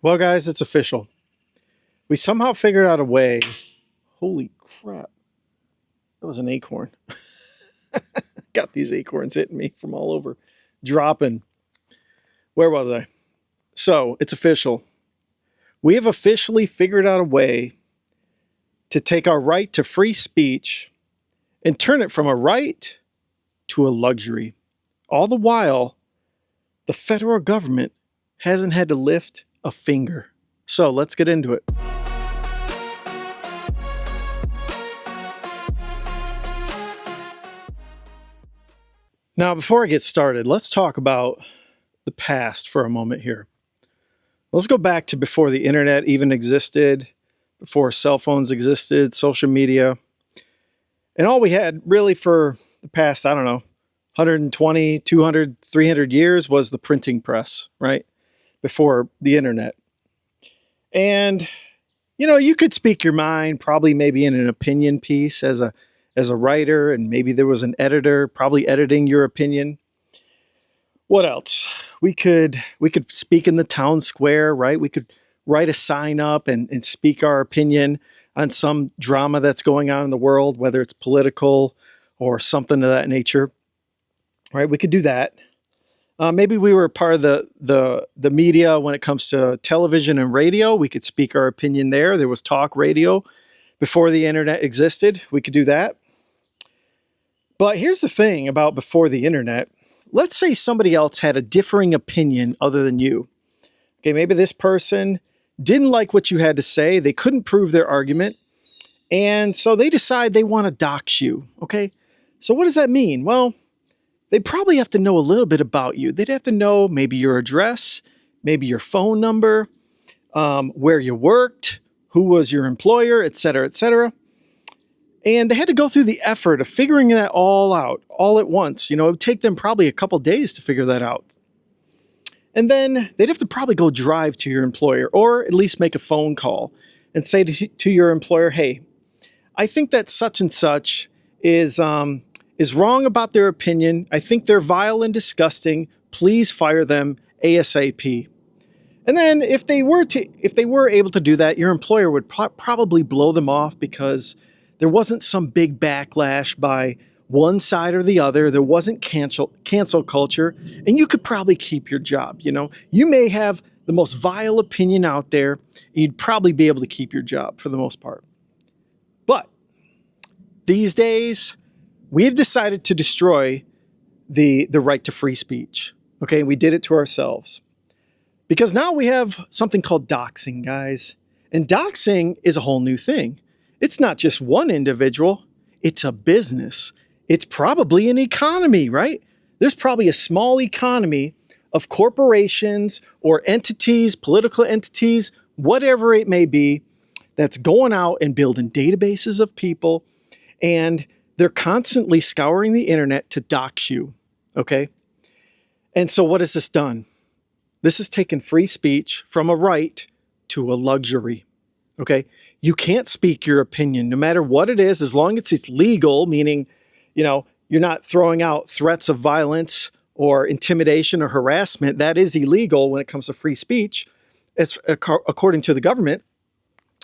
Well, guys, it's official. We somehow figured out a way. Holy crap. That was an acorn. Got these acorns hitting me from all over. Dropping. Where was I? So, it's official. We have officially figured out a way to take our right to free speech and turn it from a right to a luxury. All the while, the federal government hasn't had to lift a finger. So let's get into it. Now, before I get started, let's talk about the past for a moment here. Let's go back to before the internet even existed, before cell phones existed, social media. And all we had really for the past, 120, 200, 300 years was the printing press, right? Before the internet. And, you could speak your mind, probably maybe in an opinion piece as a writer, and maybe there was an editor probably editing your opinion. What else? We could speak in the town square, right? We could write a sign up and speak our opinion on some drama that's going on in the world, whether it's political or something of that nature, right? We could do that. Maybe we were part of the media when it comes to television and radio. We could speak our opinion there. There was talk radio before the internet existed. We could do that. But here's the thing about before the internet. Let's say somebody else had a differing opinion other than you. Okay, maybe this person didn't like what you had to say. They couldn't prove their argument. And so they decide they want to dox you. Okay, so what does that mean? Well, they'd probably have to know a little bit about you. They'd have to know maybe your address, maybe your phone number, where you worked, who was your employer, et cetera, et cetera. And they had to go through the effort of figuring that all out all at once. It would take them probably a couple days to figure that out. And then they'd have to probably go drive to your employer or at least make a phone call and say to your employer, hey, I think that such and such is wrong about their opinion. I think they're vile and disgusting. Please fire them ASAP. And then if they were able to do that, your employer would probably blow them off because there wasn't some big backlash by one side or the other. There wasn't cancel culture, and you could probably keep your job. You may have the most vile opinion out there, and you'd probably be able to keep your job for the most part. But these days, we've decided to destroy the right to free speech. Okay, we did it to ourselves. Because now we have something called doxing, guys. And doxing is a whole new thing. It's not just one individual, it's a business. It's probably an economy, right? There's probably a small economy of corporations or entities, political entities, whatever it may be, that's going out and building databases of people, and they're constantly scouring the internet to dox you, okay? And so what has this done? This has taken free speech from a right to a luxury, okay? You can't speak your opinion, no matter what it is, as long as it's legal, meaning, you're not throwing out threats of violence or intimidation or harassment. That is illegal when it comes to free speech, according to the government.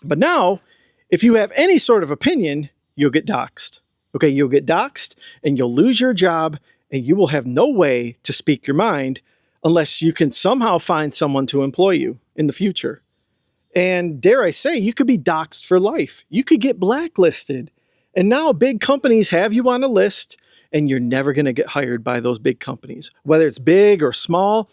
But now, if you have any sort of opinion, you'll get doxxed. Okay, you'll get doxxed and you'll lose your job and you will have no way to speak your mind unless you can somehow find someone to employ you in the future. And dare I say, you could be doxxed for life. You could get blacklisted. And now big companies have you on a list and you're never going to get hired by those big companies, whether it's big or small.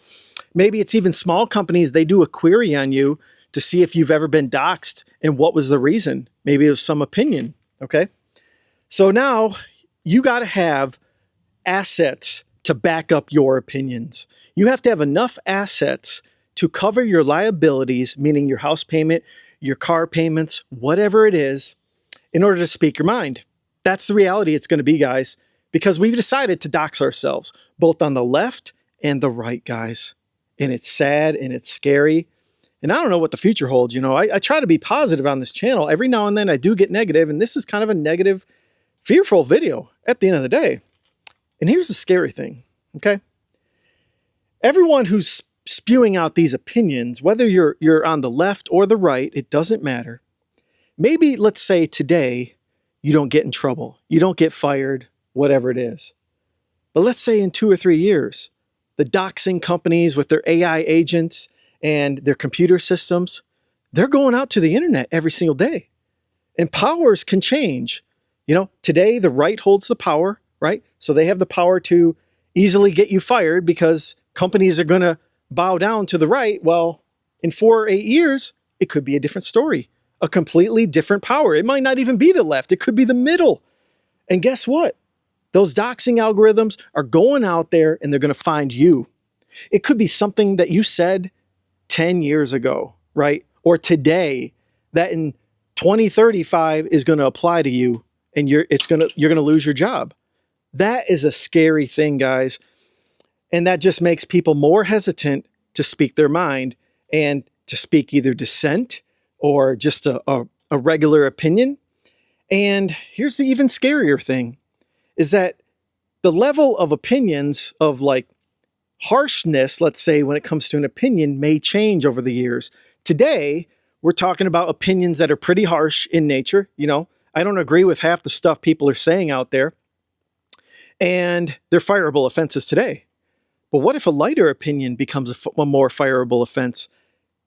Maybe it's even small companies. They do a query on you to see if you've ever been doxxed and what was the reason. Maybe it was some opinion. Okay. So now you got to have assets to back up your opinions. You have to have enough assets to cover your liabilities, meaning your house payment, your car payments, whatever it is, in order to speak your mind. That's the reality it's going to be, guys, because we've decided to dox ourselves, both on the left and the right, guys. And it's sad and it's scary. And I don't know what the future holds. I try to be positive on this channel. Every now and then I do get negative, and this is kind of a negative, fearful video at the end of the day. And here's the scary thing, okay? Everyone who's spewing out these opinions, whether you're on the left or the right, it doesn't matter. Maybe let's say today you don't get in trouble, you don't get fired, whatever it is. But let's say in 2 or 3 years, the doxing companies with their AI agents and their computer systems, they're going out to the internet every single day. And powers can change. Today the right holds the power, right? So they have the power to easily get you fired because companies are going to bow down to the right. Well, in 4 or 8 years, it could be a different story, a completely different power. It might not even be the left. It could be the middle. And guess what? Those doxing algorithms are going out there and they're going to find you. It could be something that you said 10 years ago, right? Or today that in 2035 is going to apply to you and you're going to lose your job. That is a scary thing, guys. And that just makes people more hesitant to speak their mind and to speak either dissent or just a regular opinion. And here's the even scarier thing is that the level of opinions of like harshness, let's say, when it comes to an opinion may change over the years. Today, we're talking about opinions that are pretty harsh in nature. I don't agree with half the stuff people are saying out there, and they're fireable offenses today. But what if a lighter opinion becomes a more fireable offense?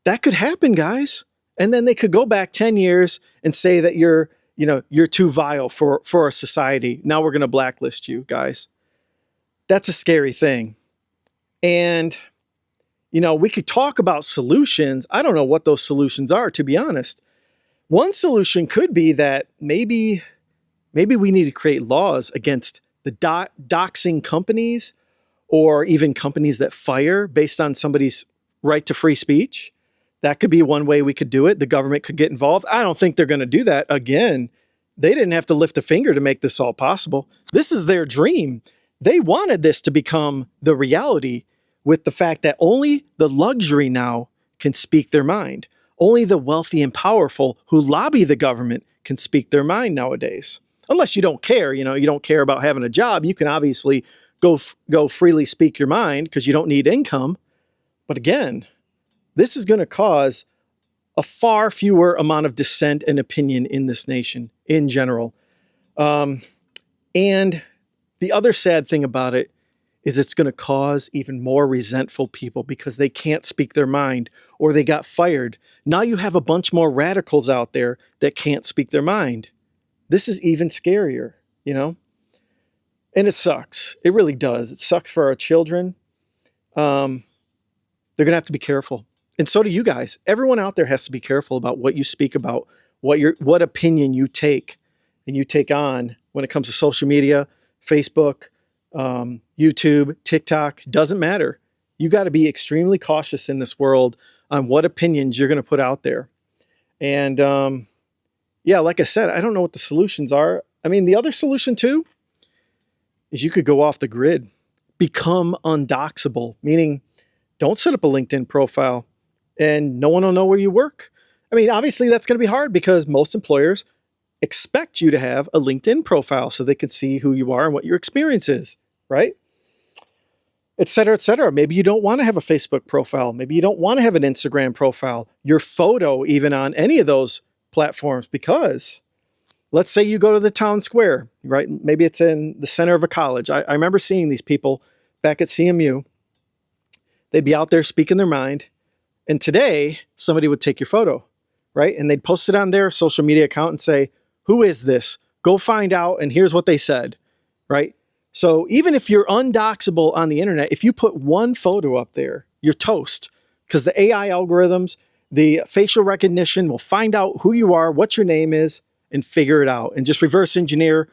That could happen, guys. And then they could go back 10 years and say that you're too vile for our society. Now we're going to blacklist you, guys. That's a scary thing. And, we could talk about solutions. I don't know what those solutions are, to be honest. One solution could be that maybe we need to create laws against the doxing companies or even companies that fire based on somebody's right to free speech. That could be one way we could do it. The government could get involved. I don't think they're going to do that. Again, they didn't have to lift a finger to make this all possible. This is their dream. They wanted this to become the reality, with the fact that only the luxury now can speak their mind. Only the wealthy and powerful who lobby the government can speak their mind nowadays. Unless you don't care, you don't care about having a job. You can obviously go freely speak your mind because you don't need income. But again, this is going to cause a far fewer amount of dissent and opinion in this nation in general. And the other sad thing about it is it's going to cause even more resentful people because they can't speak their mind or they got fired. Now you have a bunch more radicals out there that can't speak their mind. This is even scarier, And it sucks. It really does. It sucks for our children. They're going to have to be careful. And so do you guys. Everyone out there has to be careful about what you speak about, what opinion you take and you take on when it comes to social media, Facebook, YouTube, TikTok, doesn't matter. You got to be extremely cautious in this world on what opinions you're going to put out there. And like I said, I don't know what the solutions are. I mean, the other solution too is you could go off the grid, become undoxable, meaning don't set up a LinkedIn profile and no one will know where you work. I mean, obviously that's going to be hard because most employers expect you to have a LinkedIn profile so they can see who you are and what your experience is, right? Et cetera, et cetera. Maybe you don't want to have a Facebook profile. Maybe you don't want to have an Instagram profile, your photo even on any of those platforms, because let's say you go to the town square, right? Maybe it's in the center of a college. I remember seeing these people back at CMU. They'd be out there speaking their mind. And today somebody would take your photo, right? And they'd post it on their social media account and say, who is this? Go find out. And here's what they said, right? So even if you're undoxable on the internet, if you put one photo up there, you're toast, because the AI algorithms, the facial recognition will find out who you are, what your name is, and figure it out and just reverse engineer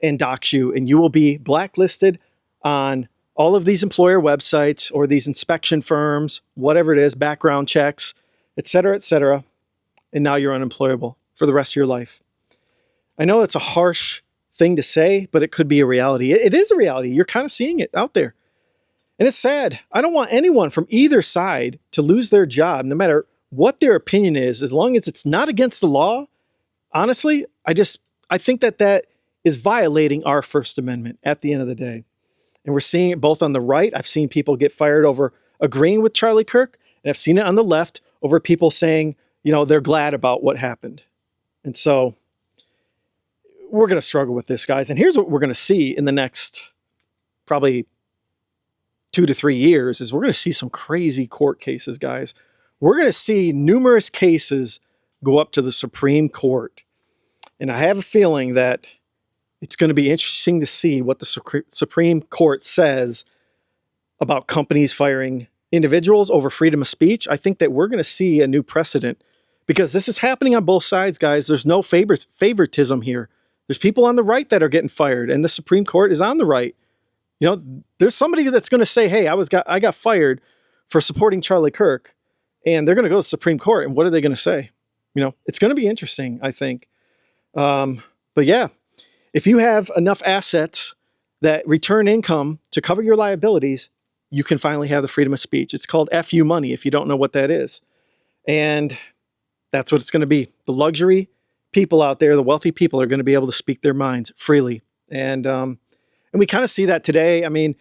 and dox you. And you will be blacklisted on all of these employer websites or these inspection firms, whatever it is, background checks, et cetera, et cetera. And now you're unemployable for the rest of your life. I know it's a harsh thing to say, but it could be a reality. It is a reality. You're kind of seeing it out there. And it's sad. I don't want anyone from either side to lose their job, no matter what their opinion is, as long as it's not against the law. Honestly, I think that is violating our First Amendment at the end of the day. And we're seeing it both on the right. I've seen people get fired over agreeing with Charlie Kirk, and I've seen it on the left over people saying, you know, they're glad about what happened. And so we're going to struggle with this, guys. And here's what we're going to see in the next probably 2 to 3 years is we're going to see some crazy court cases, guys. We're going to see numerous cases go up to the Supreme Court. And I have a feeling that it's going to be interesting to see what the Supreme Court says about companies firing individuals over freedom of speech. I think that we're going to see a new precedent because this is happening on both sides, guys. There's no favoritism here. There's people on the right that are getting fired, and the Supreme Court is on the right. You know, there's somebody that's going to say, hey, I got fired for supporting Charlie Kirk, and they're going to go to the Supreme Court, and what are they going to say? You know, it's going to be interesting, I think. But yeah, if you have enough assets that return income to cover your liabilities, you can finally have the freedom of speech. It's called FU money, if you don't know what that is. And that's what it's going to be. The luxury people out there, the wealthy people, are going to be able to speak their minds freely. And we kind of see that today. I mean,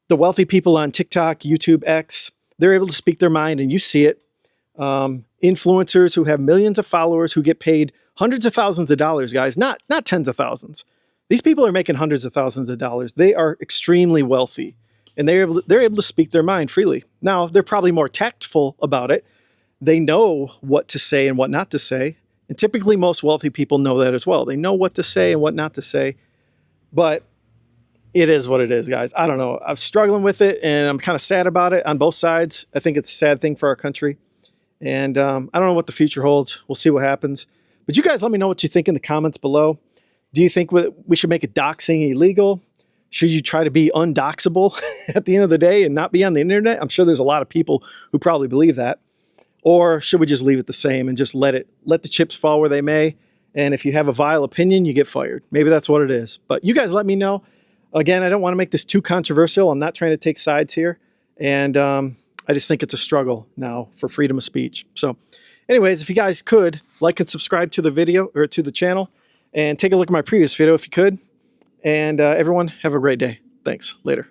the wealthy people on TikTok, YouTube, X, they're able to speak their mind, and you see it. Influencers who have millions of followers who get paid hundreds of thousands of dollars, guys, not tens of thousands. These people are making hundreds of thousands of dollars. They are extremely wealthy, and they're able to speak their mind freely. Now, they're probably more tactful about it. They know what to say and what not to say. And typically most wealthy people know that as well. They know what to say and what not to say. But it is what it is, guys. I don't know. I'm struggling with it, and I'm kind of sad about it on both sides. I think it's a sad thing for our country. And I don't know what the future holds. We'll see what happens. But you guys let me know what you think in the comments below. Do you think we should make doxing illegal? Should you try to be undoxable at the end of the day and not be on the internet? I'm sure there's a lot of people who probably believe that. Or should we just leave it the same and just let the chips fall where they may? And if you have a vile opinion, you get fired. Maybe that's what it is. But you guys let me know. Again, I don't want to make this too controversial. I'm not trying to take sides here. And I just think it's a struggle now for freedom of speech. So anyways, if you guys could like and subscribe to the video or to the channel and take a look at my previous video if you could. And everyone have a great day. Thanks. Later.